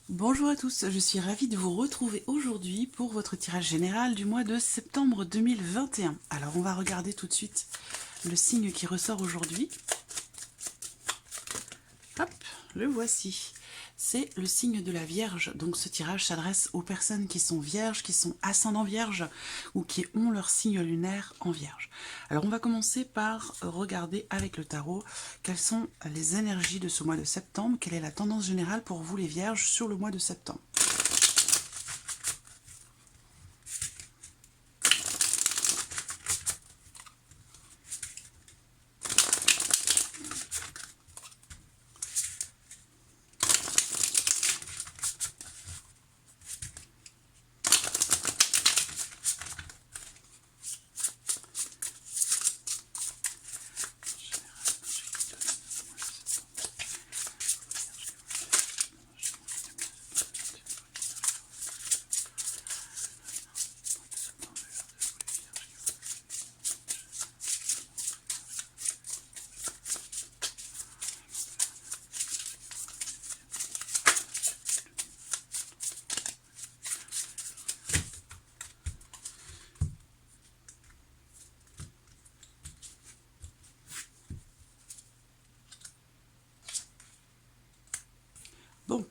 Bonjour à tous, je suis ravie de vous retrouver aujourd'hui pour votre tirage général du mois de septembre 2021. Alors on va regarder tout de suite le signe qui ressort aujourd'hui. Hop, le voici. C'est le signe de la Vierge, donc ce tirage s'adresse aux personnes qui sont vierges, qui sont ascendants vierges ou qui ont leur signe lunaire en Vierge. Alors on va commencer par regarder avec le tarot quelles sont les énergies de ce mois de septembre, quelle est la tendance générale pour vous les Vierges sur le mois de septembre. Bon,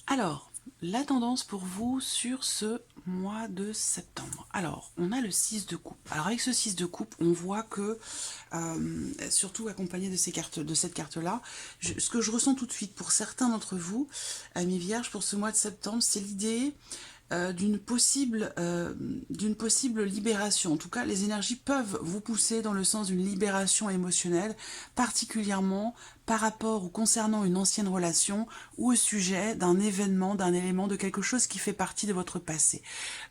alors, la tendance pour vous sur ce mois de septembre. Alors, on a le 6 de coupe. Alors, avec ce 6 de coupe, on voit que, surtout accompagné de cette carte-là, ce que je ressens tout de suite pour certains d'entre vous, amis vierges, pour ce mois de septembre, c'est l'idée d'une possible libération. En tout cas, les énergies peuvent vous pousser dans le sens d'une libération émotionnelle, particulièrement par rapport ou concernant une ancienne relation ou au sujet d'un événement, d'un élément, de quelque chose qui fait partie de votre passé.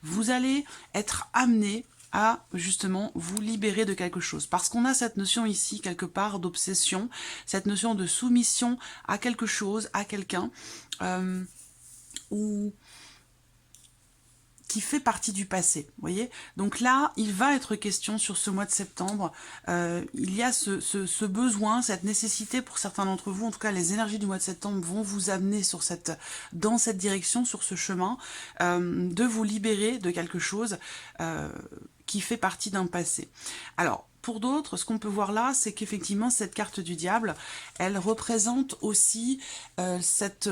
Vous allez être amené à justement vous libérer de quelque chose. Parce qu'on a cette notion ici, quelque part, d'obsession, cette notion de soumission à quelque chose, à quelqu'un, ou qui fait partie du passé, vous voyez. Donc là, il va être question sur ce mois de septembre, il y a ce besoin, cette nécessité pour certains d'entre vous, en tout cas les énergies du mois de septembre vont vous amener dans cette direction, sur ce chemin, de vous libérer de quelque chose qui fait partie d'un passé. Alors, pour d'autres, ce qu'on peut voir là, c'est qu'effectivement, cette carte du diable, elle représente aussi cette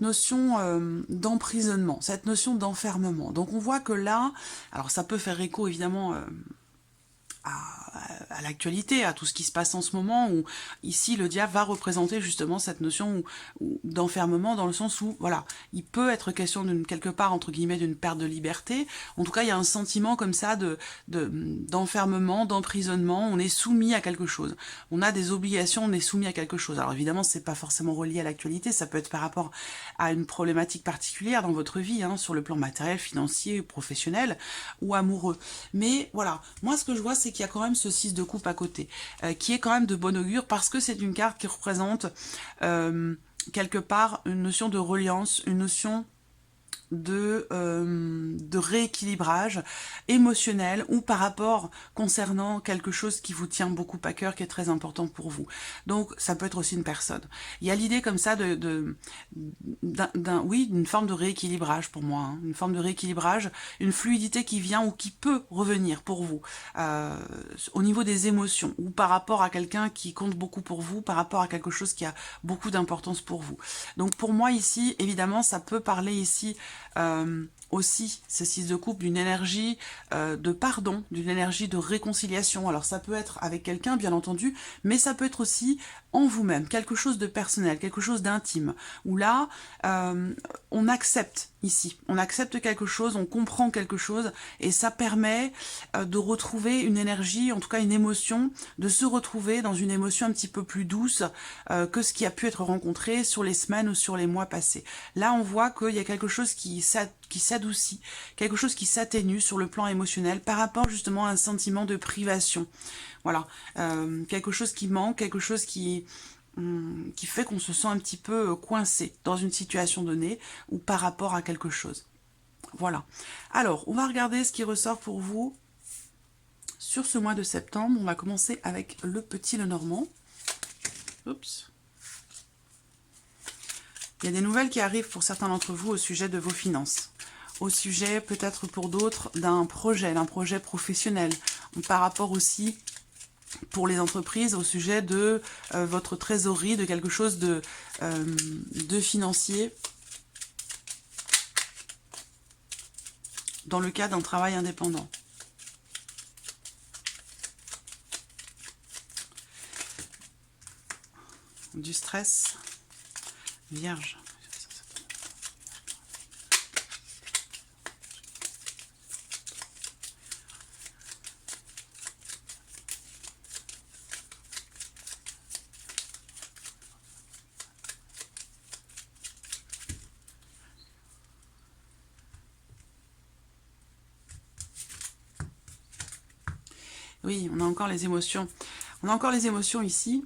notion d'emprisonnement, cette notion d'enfermement. Donc on voit que là, alors ça peut faire écho évidemment à l'actualité, à tout ce qui se passe en ce moment, où ici le diable va représenter justement cette notion d'enfermement, dans le sens où, voilà, il peut être question quelque part, entre guillemets, d'une perte de liberté. En tout cas, il y a un sentiment comme ça d'enfermement, d'emprisonnement, on est soumis à quelque chose. On a des obligations, on est soumis à quelque chose. Alors évidemment, c'est pas forcément relié à l'actualité, ça peut être par rapport à une problématique particulière dans votre vie, hein, sur le plan matériel, financier, professionnel ou amoureux. Mais voilà, moi ce que je vois, c'est qu'il y a quand même ce 6 de coupe à côté, qui est quand même de bon augure, parce que c'est une carte qui représente quelque part une notion de reliance, une notion de rééquilibrage émotionnel, ou par rapport concernant quelque chose qui vous tient beaucoup à cœur, qui est très important pour vous. Donc ça peut être aussi une personne. Il y a l'idée comme ça oui, d'une forme de rééquilibrage pour moi, hein, une forme de rééquilibrage, une fluidité qui vient ou qui peut revenir pour vous au niveau des émotions, ou par rapport à quelqu'un qui compte beaucoup pour vous, par rapport à quelque chose qui a beaucoup d'importance pour vous. Donc pour moi ici, évidemment, ça peut parler ici aussi, ce 6 de coupe, d'une énergie de pardon, d'une énergie de réconciliation. Alors ça peut être avec quelqu'un, bien entendu, mais ça peut être aussi en vous-même, quelque chose de personnel, quelque chose d'intime, où là, on accepte ici, on accepte quelque chose, on comprend quelque chose, et ça permet de retrouver une énergie, en tout cas une émotion, de se retrouver dans une émotion un petit peu plus douce que ce qui a pu être rencontré sur les semaines ou sur les mois passés. Là, on voit qu'il y a quelque chose qui s'adoucit, quelque chose qui s'atténue sur le plan émotionnel par rapport justement à un sentiment de privation. Voilà, quelque chose qui manque, quelque chose qui fait qu'on se sent un petit peu coincé dans une situation donnée ou par rapport à quelque chose. Voilà. Alors, on va regarder ce qui ressort pour vous sur ce mois de septembre. On va commencer avec le petit Lenormand. Oups. Il y a des nouvelles qui arrivent pour certains d'entre vous au sujet de vos finances. Au sujet, peut-être pour d'autres, d'un projet professionnel. Par rapport aussi, pour les entreprises, au sujet de votre trésorerie, de quelque chose de financier, dans le cas d'un travail indépendant. Du stress, Vierge. Oui, on a encore les émotions. On a encore les émotions ici,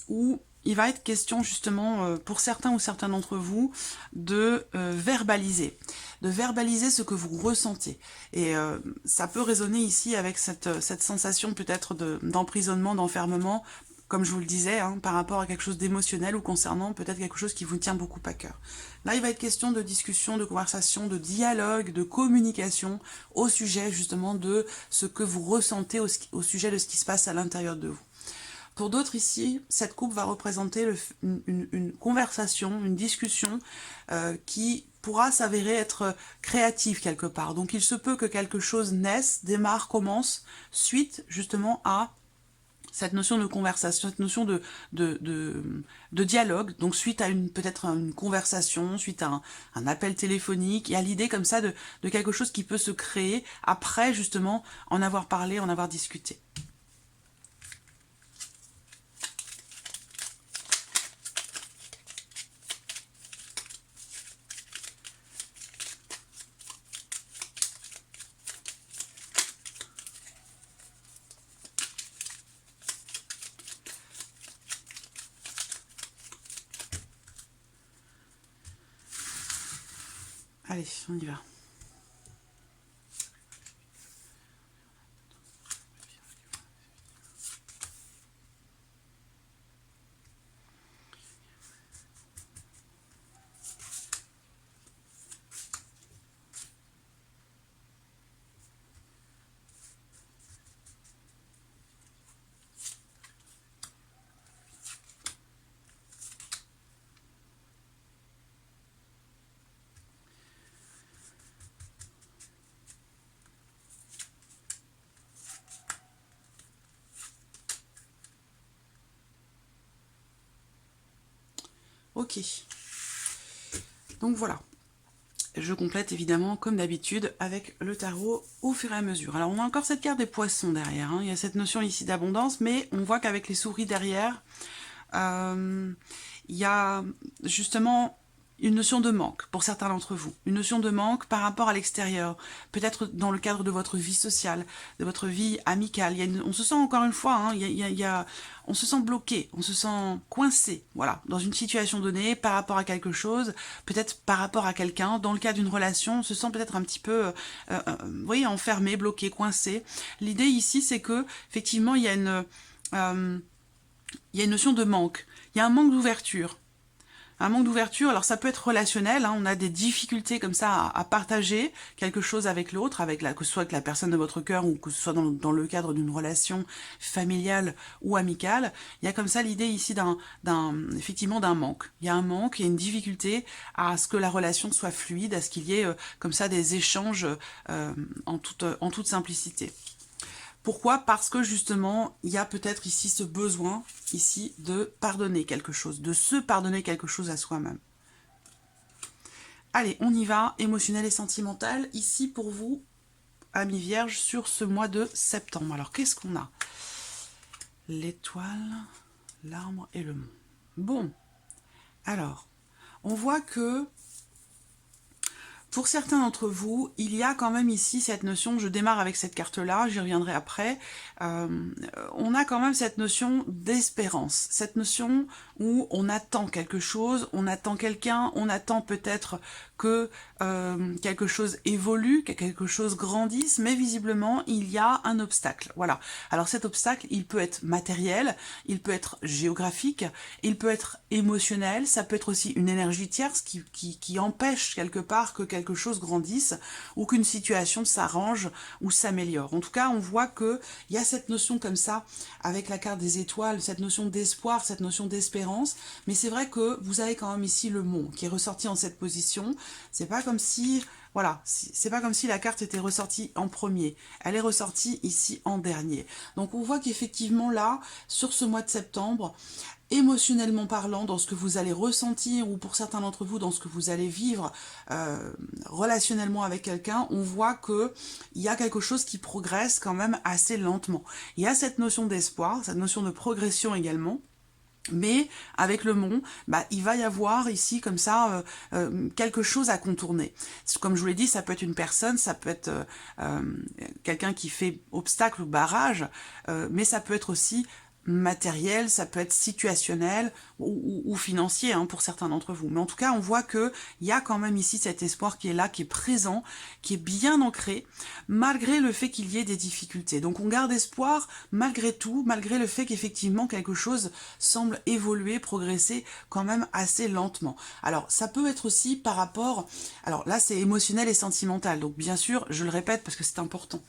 où il va être question justement, pour certains ou certains d'entre vous, de verbaliser. De verbaliser ce que vous ressentez. Et ça peut résonner ici avec cette sensation peut-être d'emprisonnement, d'enfermement, comme je vous le disais, hein, par rapport à quelque chose d'émotionnel ou concernant peut-être quelque chose qui vous tient beaucoup à cœur. Là, il va être question de discussion, de conversation, de dialogue, de communication au sujet justement de ce que vous ressentez au sujet de ce qui se passe à l'intérieur de vous. Pour d'autres ici, cette coupe va représenter une conversation, une discussion qui pourra s'avérer être créative quelque part. Donc il se peut que quelque chose naisse, démarre, commence, suite justement à cette notion de conversation, cette notion de dialogue, donc suite à peut-être une conversation, suite à un appel téléphonique, et à l'idée comme ça de quelque chose qui peut se créer après justement en avoir parlé, en avoir discuté. Allez, on y va. Ok. Donc voilà. Je complète évidemment comme d'habitude avec le tarot au fur et à mesure. Alors on a encore cette carte des poissons derrière, hein. Il y a cette notion ici d'abondance, mais on voit qu'avec les souris derrière, il y a justement une notion de manque pour certains d'entre vous, une notion de manque par rapport à l'extérieur, peut-être dans le cadre de votre vie sociale, de votre vie amicale. On se sent encore une fois, hein, on se sent bloqué, on se sent coincé, voilà, dans une situation donnée, par rapport à quelque chose, peut-être par rapport à quelqu'un. Dans le cas d'une relation, on se sent peut-être un petit peu, vous voyez, enfermé, bloqué, coincé. L'idée ici, c'est que effectivement, il y a une notion de manque. Il y a un manque d'ouverture. Un manque d'ouverture, alors ça peut être relationnel, hein, on a des difficultés comme ça à partager quelque chose avec l'autre, que ce soit avec la personne de votre cœur ou que ce soit dans le cadre d'une relation familiale ou amicale. Il y a comme ça l'idée ici effectivement d'un manque. Il y a un manque, il y a une difficulté à ce que la relation soit fluide, à ce qu'il y ait comme ça des échanges en toute simplicité. Pourquoi? Parce que justement, il y a peut-être ici ce besoin, ici, de pardonner quelque chose, de se pardonner quelque chose à soi-même. Allez, on y va, émotionnel et sentimental, ici pour vous, amis vierges, sur ce mois de septembre. Alors, qu'est-ce qu'on a? L'étoile, l'arbre et le mont. Bon, alors, on voit que Pour certains d'entre vous, il y a quand même ici cette notion, je démarre avec cette carte-là, j'y reviendrai après, on a quand même cette notion d'espérance, cette notion où on attend quelque chose, on attend quelqu'un, on attend peut-être que quelque chose évolue, que quelque chose grandisse, mais visiblement, il y a un obstacle. Voilà. Alors cet obstacle, il peut être matériel, il peut être géographique, il peut être émotionnel, ça peut être aussi une énergie tierce qui empêche quelque part que quelque chose grandisse ou qu'une situation s'arrange ou s'améliore. En tout cas, on voit qu'il y a cette notion comme ça, avec la carte des étoiles, cette notion d'espoir, cette notion d'espérance, mais c'est vrai que vous avez quand même ici le mont qui est ressorti en cette position. C'est pas comme si, voilà, c'est pas comme si la carte était ressortie en premier. Elle est ressortie ici en dernier. Donc on voit qu'effectivement là, sur ce mois de septembre, émotionnellement parlant, dans ce que vous allez ressentir, ou pour certains d'entre vous, dans ce que vous allez vivre relationnellement avec quelqu'un, on voit que il y a quelque chose qui progresse quand même assez lentement. Il y a cette notion d'espoir, cette notion de progression également. Mais avec le mont, il va y avoir ici comme ça quelque chose à contourner. Comme je vous l'ai dit, ça peut être une personne, ça peut être quelqu'un qui fait obstacle ou barrage, mais ça peut être aussi matériel, ça peut être situationnel ou financier pour certains d'entre vous. Mais en tout cas, on voit que il y a quand même ici cet espoir qui est là, qui est présent, qui est bien ancré, malgré le fait qu'il y ait des difficultés. Donc on garde espoir malgré tout, malgré le fait qu'effectivement quelque chose semble évoluer, progresser quand même assez lentement. Alors ça peut être aussi par rapport, alors là c'est émotionnel et sentimental, donc bien sûr, je le répète parce que c'est important.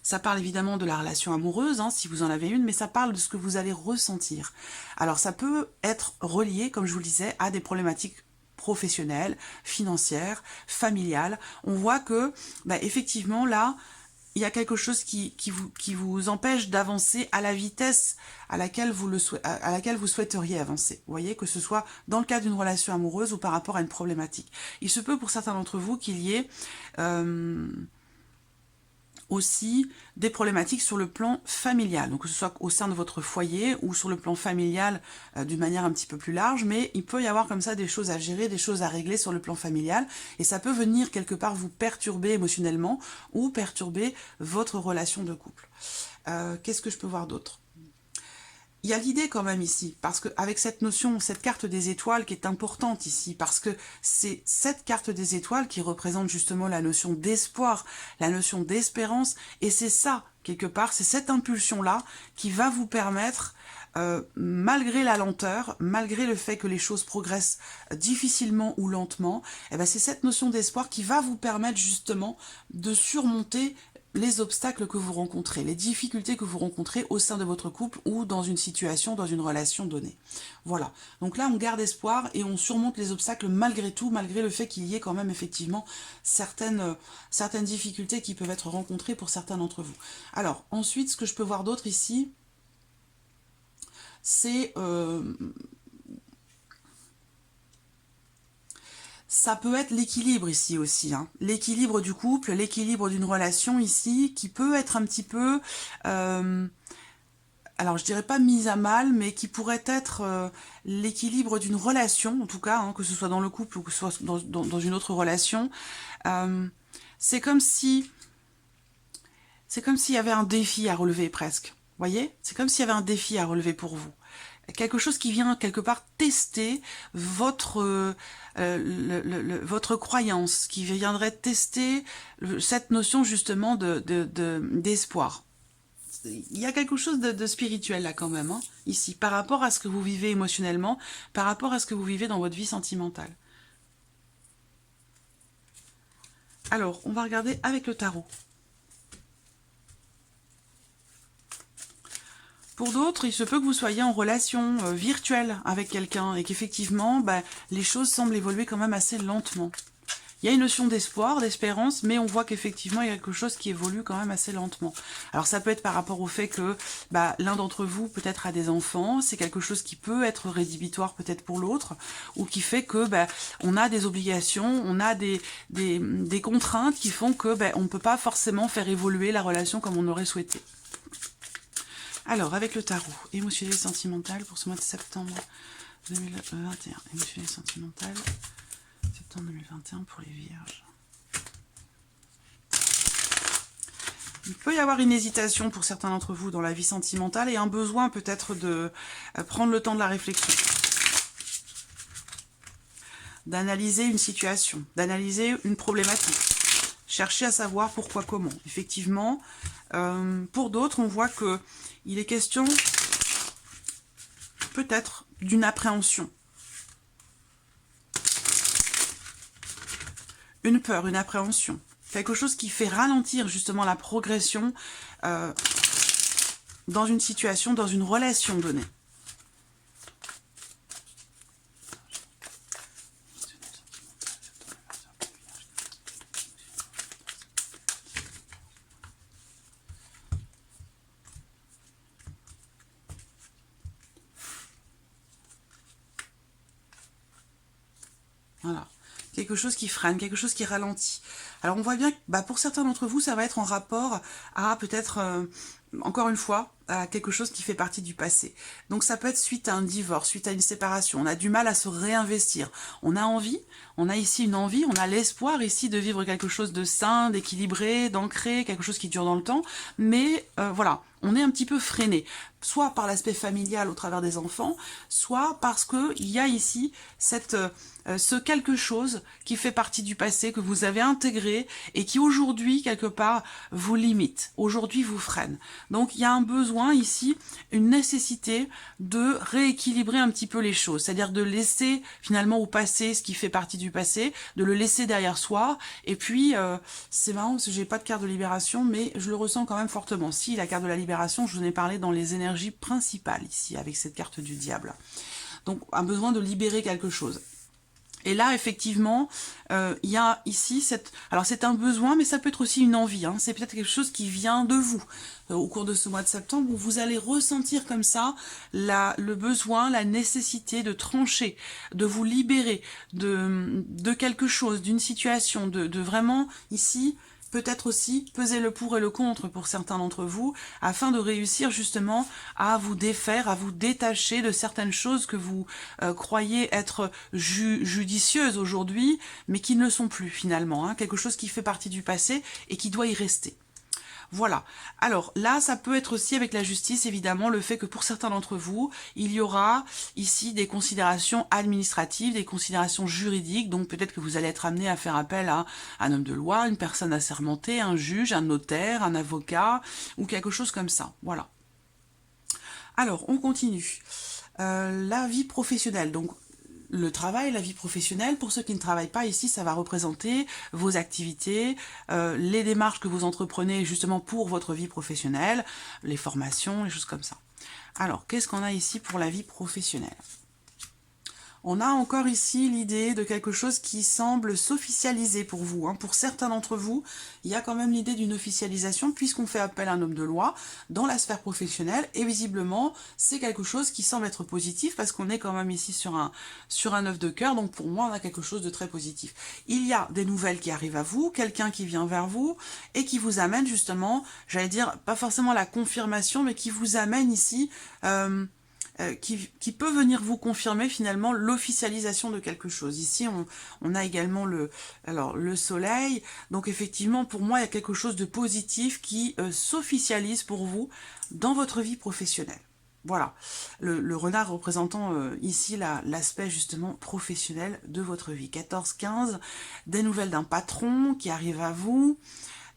Ça parle évidemment de la relation amoureuse, si vous en avez une, mais ça parle de ce que vous allez ressentir. Alors ça peut être relié, comme je vous le disais, à des problématiques professionnelles, financières, familiales. On voit que, effectivement, là, il y a quelque chose qui vous empêche d'avancer à la vitesse à laquelle vous souhaiteriez avancer. Vous voyez, que ce soit dans le cadre d'une relation amoureuse ou par rapport à une problématique. Il se peut pour certains d'entre vous qu'il y ait aussi des problématiques sur le plan familial, donc que ce soit au sein de votre foyer ou sur le plan familial d'une manière un petit peu plus large, mais il peut y avoir comme ça des choses à gérer, des choses à régler sur le plan familial, et ça peut venir quelque part vous perturber émotionnellement ou perturber votre relation de couple. Qu'est-ce que je peux voir d'autre ? Il y a l'idée quand même ici, parce qu'avec cette notion, cette carte des étoiles qui est importante ici, parce que c'est cette carte des étoiles qui représente justement la notion d'espoir, la notion d'espérance, et c'est ça, quelque part, c'est cette impulsion-là qui va vous permettre, malgré la lenteur, malgré le fait que les choses progressent difficilement ou lentement, c'est cette notion d'espoir qui va vous permettre justement de surmonter les obstacles que vous rencontrez, les difficultés que vous rencontrez au sein de votre couple ou dans une situation, dans une relation donnée. Voilà. Donc là, on garde espoir et on surmonte les obstacles malgré tout, malgré le fait qu'il y ait quand même effectivement certaines difficultés qui peuvent être rencontrées pour certains d'entre vous. Alors, ensuite, ce que je peux voir d'autre ici, c'est... ça peut être l'équilibre ici aussi, l'équilibre du couple, l'équilibre d'une relation ici, qui peut être un petit peu, alors je dirais pas mise à mal, mais qui pourrait être l'équilibre d'une relation, en tout cas, que ce soit dans le couple ou que ce soit dans une autre relation. C'est comme s'il y avait un défi à relever presque, vous voyez ? C'est comme s'il y avait un défi à relever pour vous. Quelque chose qui vient quelque part tester votre croyance, qui viendrait tester cette notion justement d'espoir. Il y a quelque chose de spirituel là quand même, ici, par rapport à ce que vous vivez émotionnellement, par rapport à ce que vous vivez dans votre vie sentimentale. Alors, on va regarder avec le tarot. Pour d'autres, il se peut que vous soyez en relation virtuelle avec quelqu'un et qu'effectivement, les choses semblent évoluer quand même assez lentement. Il y a une notion d'espoir, d'espérance, mais on voit qu'effectivement, il y a quelque chose qui évolue quand même assez lentement. Alors ça peut être par rapport au fait que l'un d'entre vous peut-être a des enfants, c'est quelque chose qui peut être rédhibitoire peut-être pour l'autre, ou qui fait que on a des obligations, on a des contraintes qui font que on ne peut pas forcément faire évoluer la relation comme on aurait souhaité. Alors, avec le tarot, émotionnel et sentimental pour ce mois de septembre 2021. Émotionnel et sentimental, septembre 2021 pour les vierges. Il peut y avoir une hésitation pour certains d'entre vous dans la vie sentimentale et un besoin peut-être de prendre le temps de la réflexion, d'analyser une situation, d'analyser une problématique, chercher à savoir pourquoi, comment. Effectivement, pour d'autres, on voit que il est question peut-être d'une appréhension. Une peur, une appréhension. Quelque chose qui fait ralentir justement la progression dans une situation, dans une relation donnée. Voilà. Quelque chose qui freine, quelque chose qui ralentit. Alors on voit bien que pour certains d'entre vous, ça va être en rapport à peut-être, encore une fois, à quelque chose qui fait partie du passé. Donc ça peut être suite à un divorce, suite à une séparation. On a du mal à se réinvestir. On a envie, on a ici une envie, on a l'espoir ici de vivre quelque chose de sain, d'équilibré, d'ancré, quelque chose qui dure dans le temps. Mais voilà, on est un petit peu freiné. Soit par l'aspect familial au travers des enfants, soit parce qu'il y a ici ce quelque chose qui fait partie du passé, que vous avez intégré et qui aujourd'hui, quelque part, vous limite. Aujourd'hui, vous freine. Donc, il y a un besoin ici, une nécessité de rééquilibrer un petit peu les choses. C'est-à-dire de laisser finalement au passé ce qui fait partie du passé, de le laisser derrière soi. Et puis, c'est marrant parce que j'ai pas de carte de libération, mais je le ressens quand même fortement. Si, la carte de la libération, je vous en ai parlé dans les énergies principales ici, avec cette carte du diable. Donc, un besoin de libérer quelque chose. Et là, effectivement, il y a ici alors c'est un besoin, mais ça peut être aussi une envie. Hein. C'est peut-être quelque chose qui vient de vous au cours de ce mois de septembre, où vous allez ressentir comme ça le besoin, la nécessité de trancher, de vous libérer de quelque chose, d'une situation, de vraiment ici. Peut-être aussi peser le pour et le contre pour certains d'entre vous, afin de réussir justement à vous défaire, à vous détacher de certaines choses que vous croyez être judicieuses aujourd'hui, mais qui ne le sont plus finalement. Hein, quelque chose qui fait partie du passé et qui doit y rester. Voilà. Alors là, ça peut être aussi avec la justice, évidemment, le fait que pour certains d'entre vous, il y aura ici des considérations administratives, des considérations juridiques. Donc peut-être que vous allez être amené à faire appel à un homme de loi, une personne assermentée, un juge, un notaire, un avocat ou quelque chose comme ça. Voilà. Alors, on continue. La vie professionnelle. Donc, le travail, la vie professionnelle, pour ceux qui ne travaillent pas ici, ça va représenter vos activités, les démarches que vous entreprenez justement pour votre vie professionnelle, les formations, les choses comme ça. Alors, qu'est-ce qu'on a ici pour la vie professionnelle ? On a encore ici l'idée de quelque chose qui semble s'officialiser pour vous. Hein. Pour certains d'entre vous, il y a quand même l'idée d'une officialisation puisqu'on fait appel à un homme de loi dans la sphère professionnelle. Et visiblement, c'est quelque chose qui semble être positif parce qu'on est quand même ici sur un œuf de cœur. Donc pour moi, on a quelque chose de très positif. Il y a des nouvelles qui arrivent à vous, quelqu'un qui vient vers vous et qui vous amène justement, j'allais dire, pas forcément la confirmation, mais qui vous amène ici... qui peut venir vous confirmer finalement l'officialisation de quelque chose. Ici, on a également le soleil. Donc effectivement, pour moi, il y a quelque chose de positif qui s'officialise pour vous dans votre vie professionnelle. Voilà, le renard représentant ici l'aspect justement professionnel de votre vie. 14-15, des nouvelles d'un patron qui arrive à vous.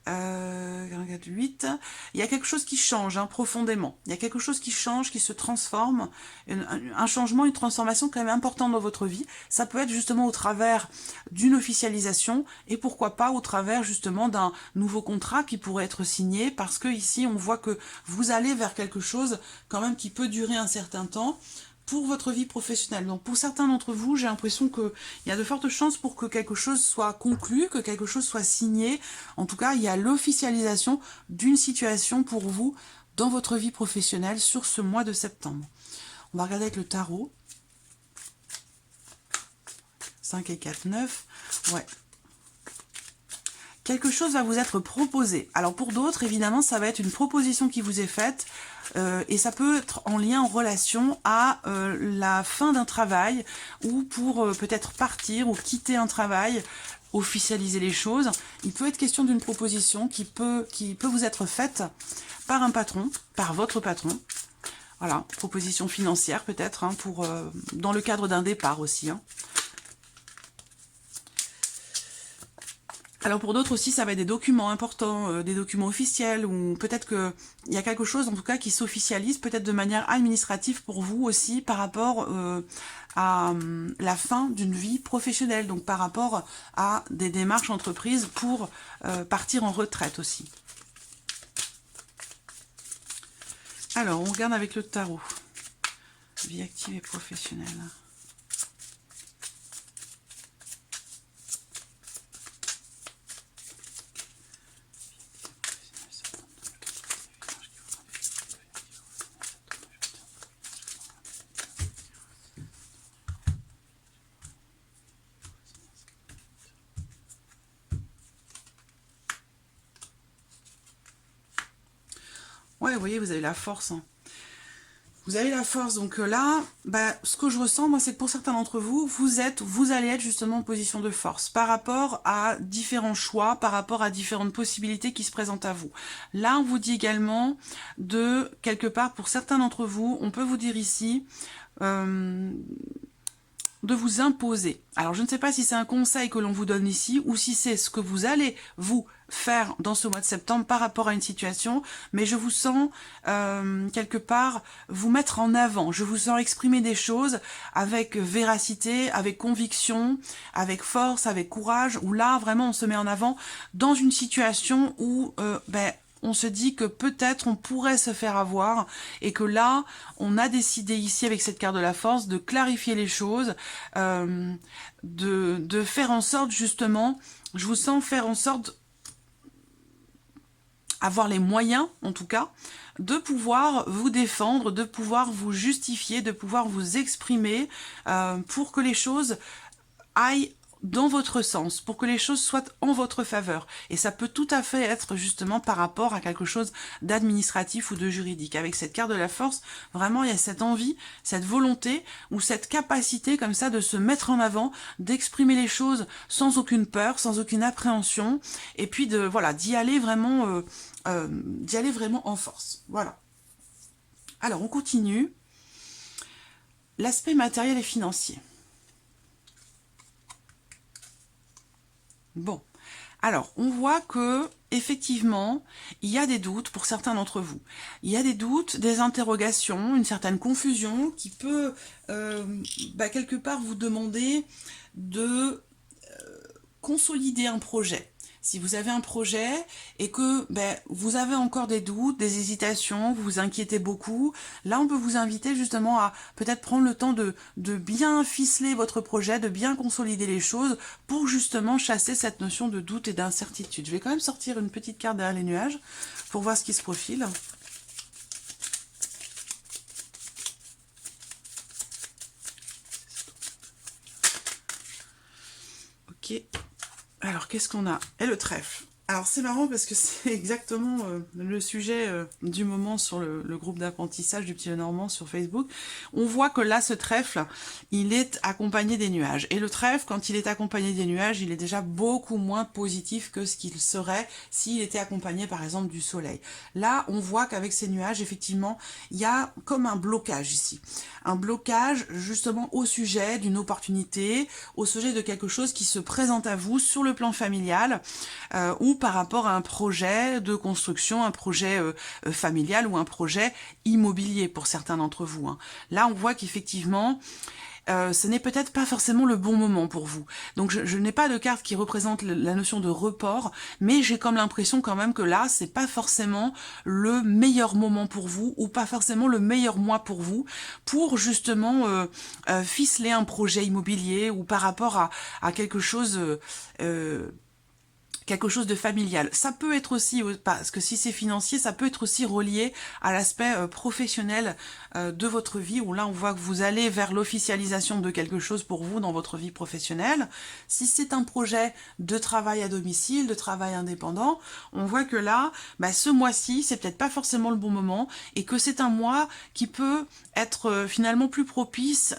8, il y a quelque chose qui change profondément. Il y a quelque chose qui change, qui se transforme. Un changement, une transformation quand même importante dans votre vie. Ça peut être justement au travers d'une officialisation et pourquoi pas au travers justement d'un nouveau contrat qui pourrait être signé parce que ici on voit que vous allez vers quelque chose quand même qui peut durer un certain temps pour votre vie professionnelle. Donc pour certains d'entre vous, j'ai l'impression qu'il y a de fortes chances pour que quelque chose soit conclu, que quelque chose soit signé. En tout cas, il y a l'officialisation d'une situation pour vous dans votre vie professionnelle sur ce mois de septembre. On va regarder avec le tarot. 5 et 4, 9. Ouais. Quelque chose va vous être proposé. Alors pour d'autres, évidemment, ça va être une proposition qui vous est faite et ça peut être en lien, en relation à la fin d'un travail ou pour peut-être partir ou quitter un travail officialiser les choses. Il peut être question d'une proposition qui peut vous être faite par un patron, par votre patron. Voilà, proposition financière peut-être, hein, dans le cadre d'un départ aussi. Hein. Alors pour d'autres aussi, ça va être des documents importants, des documents officiels, ou peut-être qu'il y a quelque chose en tout cas qui s'officialise, peut-être de manière administrative pour vous aussi, par rapport à la fin d'une vie professionnelle, donc par rapport à des démarches entreprises pour partir en retraite aussi. Alors, on regarde avec le tarot. Vie active et professionnelle. Ouais, vous voyez, vous avez la force. Hein. Vous avez la force. Donc là, ce que je ressens, moi, c'est que pour certains d'entre vous, vous allez être justement en position de force par rapport à différents choix, par rapport à différentes possibilités qui se présentent à vous. Là, on vous dit également quelque part, pour certains d'entre vous, on peut vous dire ici... de vous imposer. Alors, je ne sais pas si c'est un conseil que l'on vous donne ici ou si c'est ce que vous allez vous faire dans ce mois de septembre par rapport à une situation, mais je vous sens quelque part vous mettre en avant. Je vous sens exprimer des choses avec véracité, avec conviction, avec force, avec courage, où là, vraiment, on se met en avant dans une situation où... on se dit que peut-être on pourrait se faire avoir et que là, on a décidé ici avec cette carte de la force de clarifier les choses, de faire en sorte justement, je vous sens faire en sorte, avoir les moyens en tout cas, de pouvoir vous défendre, de pouvoir vous justifier, de pouvoir vous exprimer pour que les choses aillent dans votre sens, pour que les choses soient en votre faveur. Et ça peut tout à fait être justement par rapport à quelque chose d'administratif ou de juridique. Avec cette carte de la force, vraiment, il y a cette envie, cette volonté ou cette capacité comme ça de se mettre en avant, d'exprimer les choses sans aucune peur, sans aucune appréhension, et puis d'y aller vraiment en force. Voilà. Alors, on continue. L'aspect matériel et financier. Bon, alors on voit que effectivement, il y a des doutes pour certains d'entre vous. Il y a des doutes, des interrogations, une certaine confusion qui peut quelque part vous demander de consolider un projet. Si vous avez un projet et que vous avez encore des doutes, des hésitations, vous vous inquiétez beaucoup, là on peut vous inviter justement à peut-être prendre le temps de bien ficeler votre projet, de bien consolider les choses pour justement chasser cette notion de doute et d'incertitude. Je vais quand même sortir une petite carte derrière les nuages pour voir ce qui se profile. Ok. Alors, qu'est-ce qu'on a? Et le trèfle. Alors, c'est marrant parce que c'est exactement le sujet du moment sur le groupe d'apprentissage du Petit Lenormand sur Facebook. On voit que là, ce trèfle, il est accompagné des nuages. Et le trèfle, quand il est accompagné des nuages, il est déjà beaucoup moins positif que ce qu'il serait s'il était accompagné, par exemple, du soleil. Là, on voit qu'avec ces nuages, effectivement, il y a comme un blocage ici. Un blocage, justement, au sujet d'une opportunité, au sujet de quelque chose qui se présente à vous sur le plan familial ou par rapport à un projet de construction, un projet familial ou un projet immobilier pour certains d'entre vous. Hein. Là, on voit qu'effectivement, ce n'est peut-être pas forcément le bon moment pour vous. Donc je n'ai pas de carte qui représente la notion de report, mais j'ai comme l'impression quand même que là, c'est pas forcément le meilleur moment pour vous, ou pas forcément le meilleur mois pour vous, pour justement ficeler un projet immobilier, ou par rapport à quelque chose... quelque chose de familial. Ça peut être aussi, parce que si c'est financier, ça peut être aussi relié à l'aspect professionnel de votre vie, où là on voit que vous allez vers l'officialisation de quelque chose pour vous dans votre vie professionnelle. Si c'est un projet de travail à domicile, de travail indépendant, on voit que là, ce mois-ci, c'est peut-être pas forcément le bon moment, et que c'est un mois qui peut être finalement plus propice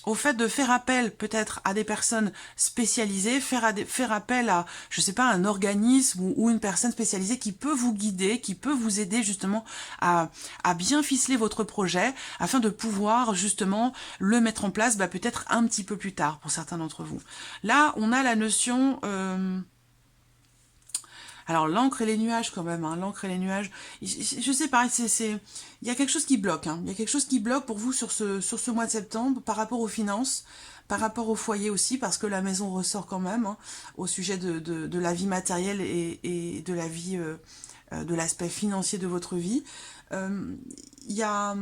au fait de faire appel peut-être à des personnes spécialisées, faire appel à, je sais pas, un organisme ou une personne spécialisée qui peut vous guider, qui peut vous aider justement à bien ficeler votre projet afin de pouvoir justement le mettre en place peut-être un petit peu plus tard pour certains d'entre vous. Là, on a la notion... Alors, l'encre et les nuages, quand même, hein, l'encre et les nuages, je sais pas, il y a quelque chose qui bloque, hein, il y a quelque chose qui bloque pour vous sur ce mois de septembre, par rapport aux finances, par rapport au foyer aussi, parce que la maison ressort quand même, hein, au sujet de la vie matérielle et de la vie, de l'aspect financier de votre vie. Il y a...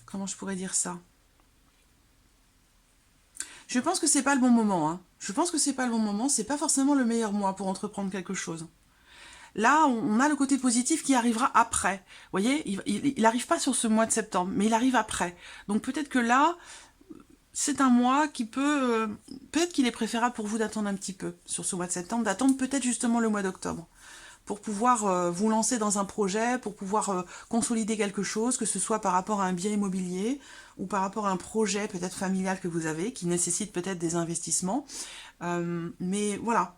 Comment je pourrais dire ça ? Je pense que c'est pas le bon moment, hein. Je pense que c'est pas le bon moment, c'est pas forcément le meilleur mois pour entreprendre quelque chose. Là, on a le côté positif qui arrivera après. Vous voyez, il arrive pas sur ce mois de septembre, mais il arrive après. Donc peut-être que là, c'est un mois qui peut... peut-être qu'il est préférable pour vous d'attendre un petit peu sur ce mois de septembre, d'attendre peut-être justement le mois d'octobre, pour pouvoir vous lancer dans un projet, pour pouvoir consolider quelque chose, que ce soit par rapport à un bien immobilier ou par rapport à un projet peut-être familial que vous avez, qui nécessite peut-être des investissements. Mais voilà,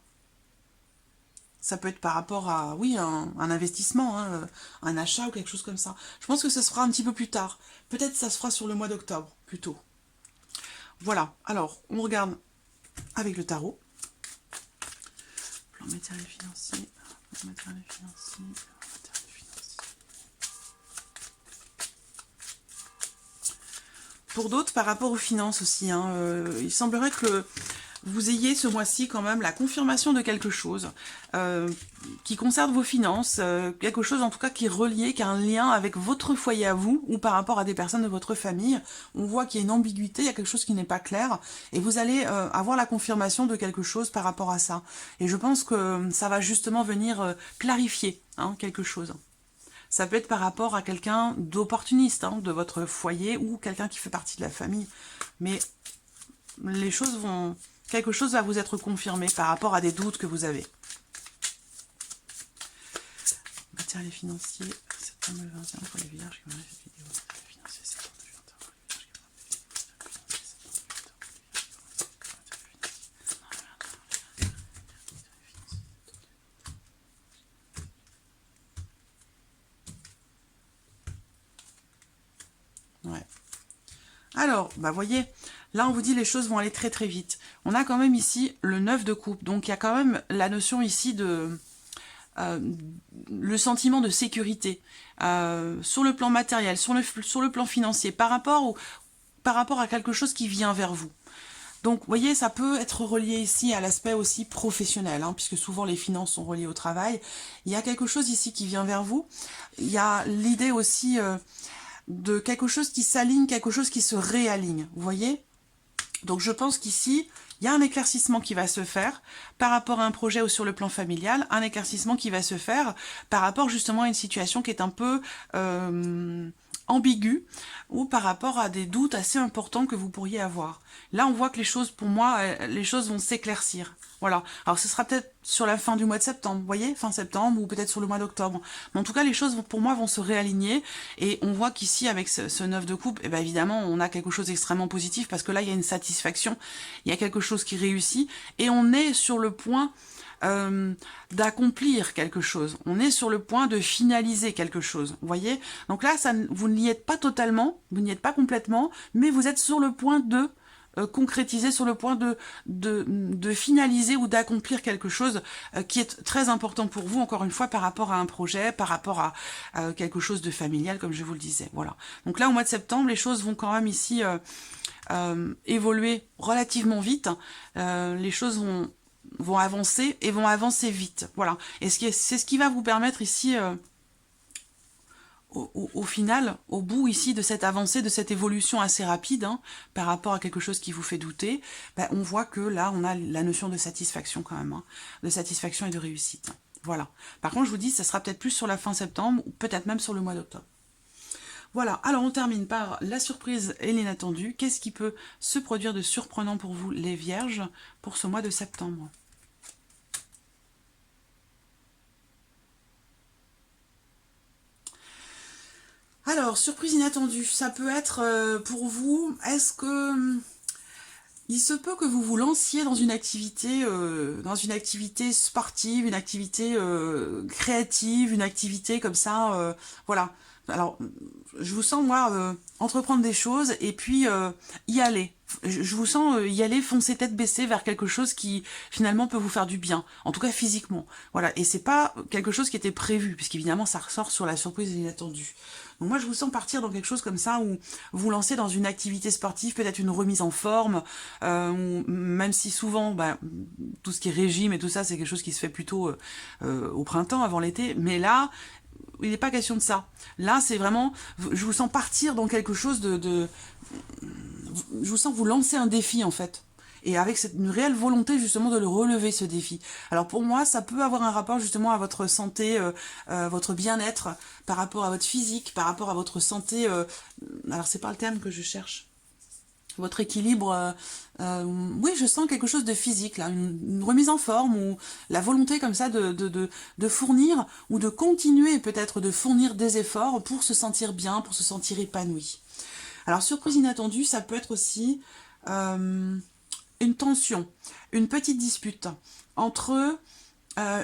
ça peut être par rapport à, oui, un investissement, hein, un achat ou quelque chose comme ça. Je pense que ça se fera un petit peu plus tard. Peut-être ça se fera sur le mois d'octobre, plutôt. Voilà, alors, on regarde avec le tarot. Plan matériel financier, matériel financier, matériel financier. Pour d'autres, par rapport aux finances aussi, hein, il semblerait que vous ayez ce mois-ci quand même la confirmation de quelque chose qui concerne vos finances, quelque chose en tout cas qui est relié, qui a un lien avec votre foyer à vous ou par rapport à des personnes de votre famille. On voit qu'il y a une ambiguïté, il y a quelque chose qui n'est pas clair et vous allez avoir la confirmation de quelque chose par rapport à ça. Et je pense que ça va justement venir clarifier quelque chose. Ça peut être par rapport à quelqu'un d'opportuniste, hein, de votre foyer ou quelqu'un qui fait partie de la famille. Mais les choses vont... Quelque chose va vous être confirmé par rapport à des doutes que vous avez. Matériel financier, septembre 21 pour les vierges qui vont cette vidéo. Financier, septembre 21 pour les vierges qui vont... Ouais. Alors, voyez, là on vous dit les choses vont aller très très vite. On a quand même ici le 9 de coupe, donc il y a quand même la notion ici de... le sentiment de sécurité sur le plan matériel, sur le plan financier, par rapport à quelque chose qui vient vers vous. Donc, vous voyez, ça peut être relié ici à l'aspect aussi professionnel, hein, puisque souvent les finances sont reliées au travail. Il y a quelque chose ici qui vient vers vous. Il y a l'idée aussi... de quelque chose qui s'aligne, quelque chose qui se réaligne, vous voyez? Donc je pense qu'ici, il y a un éclaircissement qui va se faire par rapport à un projet ou sur le plan familial, un éclaircissement qui va se faire par rapport justement à une situation qui est un peu ambiguë ou par rapport à des doutes assez importants que vous pourriez avoir. Là, on voit que les choses, pour moi, les choses vont s'éclaircir. Voilà. Alors, ce sera peut-être sur la fin du mois de septembre, vous voyez, fin septembre, ou peut-être sur le mois d'octobre. Mais en tout cas, les choses, pour moi, vont se réaligner. Et on voit qu'ici, avec ce 9 de coupe, eh bien, évidemment, on a quelque chose d'extrêmement positif, parce que là, il y a une satisfaction, il y a quelque chose qui réussit, et on est sur le point d'accomplir quelque chose. On est sur le point de finaliser quelque chose, vous voyez. Donc là, vous n'y êtes pas totalement, vous n'y êtes pas complètement, mais vous êtes sur le point de concrétiser, sur le point de finaliser ou d'accomplir quelque chose qui est très important pour vous, encore une fois, par rapport à un projet, par rapport à quelque chose de familial, comme je vous le disais. Voilà. Donc là, au mois de septembre, les choses vont quand même ici évoluer relativement vite. Les choses vont avancer et vont avancer vite. Voilà. Et c'est ce qui va vous permettre ici... Au final, au bout ici de cette avancée, de cette évolution assez rapide, hein, par rapport à quelque chose qui vous fait douter, on voit que là, on a la notion de satisfaction quand même, hein, de satisfaction et de réussite. Voilà. Par contre, je vous dis, ça sera peut-être plus sur la fin septembre, ou peut-être même sur le mois d'octobre. Voilà, alors on termine par la surprise et l'inattendu. Qu'est-ce qui peut se produire de surprenant pour vous, les vierges, pour ce mois de septembre ? Alors, surprise inattendue, ça peut être pour vous, est-ce que il se peut que vous vous lanciez dans une activité sportive, une activité créative, une activité comme ça, voilà. Alors, je vous sens, moi, entreprendre des choses et puis y aller. Je vous sens y aller, foncer tête baissée vers quelque chose qui, finalement, peut vous faire du bien. En tout cas, physiquement. Voilà. Et c'est pas quelque chose qui était prévu, puisqu'évidemment, ça ressort sur la surprise inattendue. Donc moi, je vous sens partir dans quelque chose comme ça, où vous lancez dans une activité sportive, peut-être une remise en forme, même si souvent, bah, tout ce qui est régime et tout ça, c'est quelque chose qui se fait plutôt au printemps, avant l'été. Mais là, il n'est pas question de ça. Là, c'est vraiment, je vous sens partir dans quelque chose je vous sens vous lancer un défi, en fait. Et avec une réelle volonté, justement, de le relever, ce défi. Alors, pour moi, ça peut avoir un rapport, justement, à votre santé, votre bien-être, par rapport à votre physique, par rapport à votre santé. Alors, c'est pas le terme que je cherche. Votre équilibre, oui, je sens quelque chose de physique, là, une remise en forme, ou la volonté comme ça de fournir, ou de continuer peut-être de fournir des efforts pour se sentir bien, pour se sentir épanoui. Alors, surprise inattendue, ça peut être aussi une tension, une petite dispute entre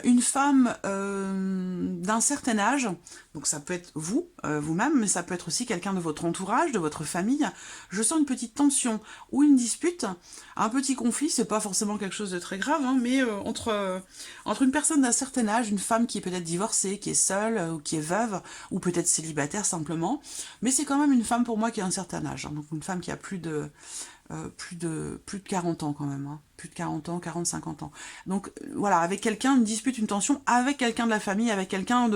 une femme d'un certain âge, donc ça peut être vous, vous-même, mais ça peut être aussi quelqu'un de votre entourage, de votre famille. Je sens une petite tension ou une dispute, un petit conflit, c'est pas forcément quelque chose de très grave, hein, mais entre une personne d'un certain âge, une femme qui est peut-être divorcée, qui est seule, ou qui est veuve, ou peut-être célibataire simplement, mais c'est quand même une femme pour moi qui a un certain âge, hein, donc une femme qui a plus de 40 ans quand même, hein. Plus de 40 ans, 40, 50 ans. Donc voilà, avec quelqu'un, une dispute, une tension, avec quelqu'un de la famille, avec quelqu'un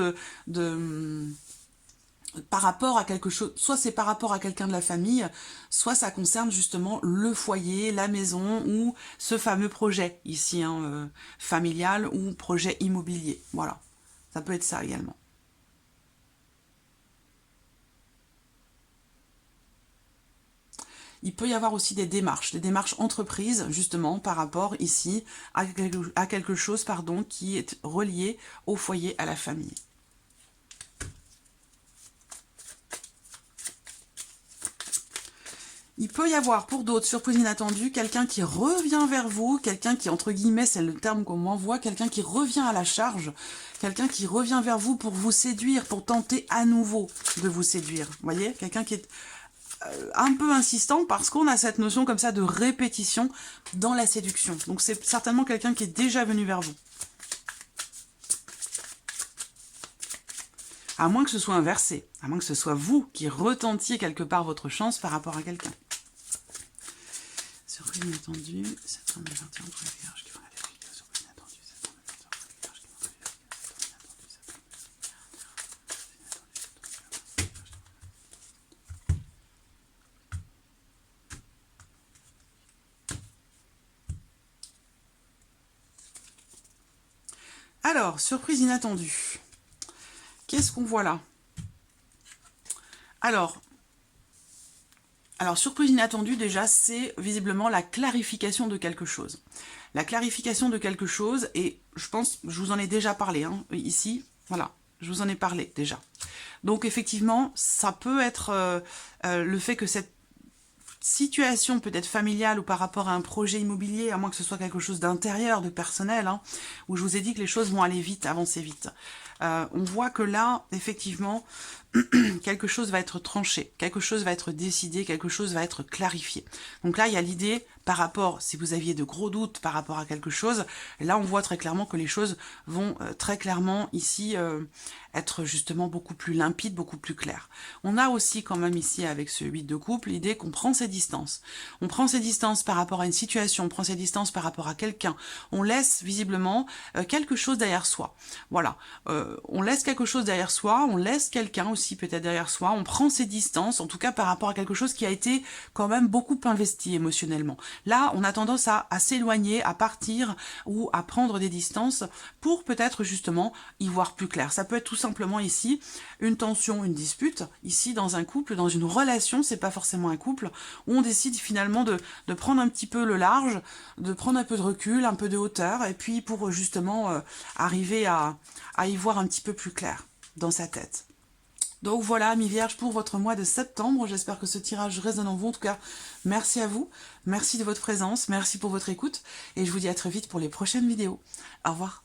par rapport à quelque chose, soit c'est par rapport à quelqu'un de la famille, soit ça concerne justement le foyer, la maison, ou ce fameux projet ici, hein, familial, ou projet immobilier. Voilà, ça peut être ça également. Il peut y avoir aussi des démarches entreprises, justement, par rapport ici à quelque chose, pardon, qui est relié au foyer, à la famille. Il peut y avoir, pour d'autres, surprise inattendue, quelqu'un qui revient vers vous, quelqu'un qui, entre guillemets, c'est le terme qu'on m'envoie, quelqu'un qui revient à la charge, quelqu'un qui revient vers vous pour vous séduire, pour tenter à nouveau de vous séduire. Vous voyez, quelqu'un qui est un peu insistant parce qu'on a cette notion comme ça de répétition dans la séduction. Donc c'est certainement quelqu'un qui est déjà venu vers vous. À moins que ce soit inversé, à moins que ce soit vous qui retentiez quelque part votre chance par rapport à quelqu'un. Surprise inattendue, cette femme est partie entre les vierges qui font la vérité, surprise inattendue, cette femme est partie entre les vierges qui font la vérité, surprise inattendue, cette femme est Alors, surprise inattendue. Qu'est-ce qu'on voit là? Alors, surprise inattendue, déjà, c'est visiblement la clarification de quelque chose. La clarification de quelque chose, et je pense, je vous en ai déjà parlé, hein, ici, voilà, je vous en ai parlé déjà. Donc, effectivement, ça peut être le fait que cette situation peut-être familiale ou par rapport à un projet immobilier, à moins que ce soit quelque chose d'intérieur, de personnel, hein, où je vous ai dit que les choses vont aller vite, avancer vite. On voit que là, effectivement, quelque chose va être tranché, quelque chose va être décidé, quelque chose va être clarifié. Donc là, il y a l'idée, par rapport, si vous aviez de gros doutes par rapport à quelque chose, là, on voit très clairement que les choses vont très clairement ici être justement beaucoup plus limpides, beaucoup plus claires. On a aussi quand même ici, avec ce 8 de coupe, l'idée qu'on prend ses distances. On prend ses distances par rapport à une situation, on prend ses distances par rapport à quelqu'un. On laisse visiblement quelque chose derrière soi. Voilà, on laisse quelque chose derrière soi, on laisse quelqu'un aussi peut-être derrière soi, on prend ses distances, en tout cas par rapport à quelque chose qui a été quand même beaucoup investi émotionnellement. Là, on a tendance à s'éloigner, à partir ou à prendre des distances pour peut-être justement y voir plus clair. Ça peut être tout simplement ici une tension, une dispute, ici dans un couple, dans une relation, c'est pas forcément un couple, où on décide finalement de prendre un petit peu le large, de prendre un peu de recul, un peu de hauteur, et puis pour justement arriver à y voir un petit peu plus clair dans sa tête. Donc voilà, amis vierges, pour votre mois de septembre. J'espère que ce tirage résonne en vous. En tout cas, merci à vous. Merci de votre présence. Merci pour votre écoute. Et je vous dis à très vite pour les prochaines vidéos. Au revoir.